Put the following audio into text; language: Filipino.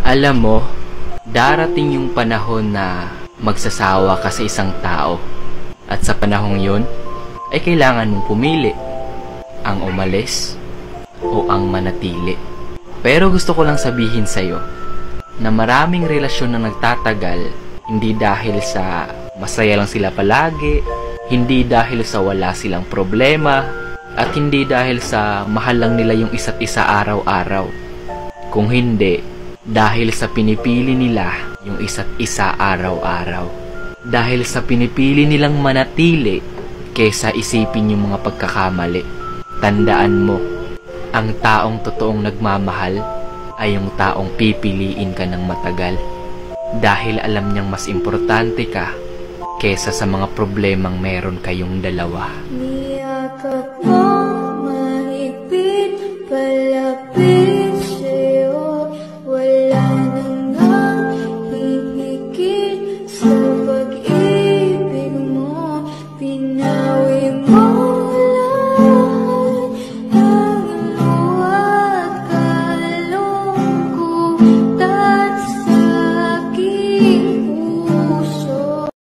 Alam mo, darating yung panahon na magsasawa ka sa isang tao. At sa panahong yun, ay kailangan mong pumili. Ang umalis o ang manatili. Pero gusto ko lang sabihin sa'yo na maraming relasyon na nagtatagal hindi dahil sa masaya lang sila palagi, hindi dahil sa wala silang problema, at hindi dahil sa mahal lang nila yung isa't isa araw-araw. Kung hindi, dahil sa pinipili nila yung isa't isa araw-araw. Dahil sa pinipili nilang manatili kesa isipin yung mga pagkakamali. Tandaan mo, ang taong totoong nagmamahal ay yung taong pipiliin ka ng matagal. Dahil alam niyang mas importante ka kesa sa mga problemang meron kayong dalawa. Niyakap mo, mahigpit, palapit.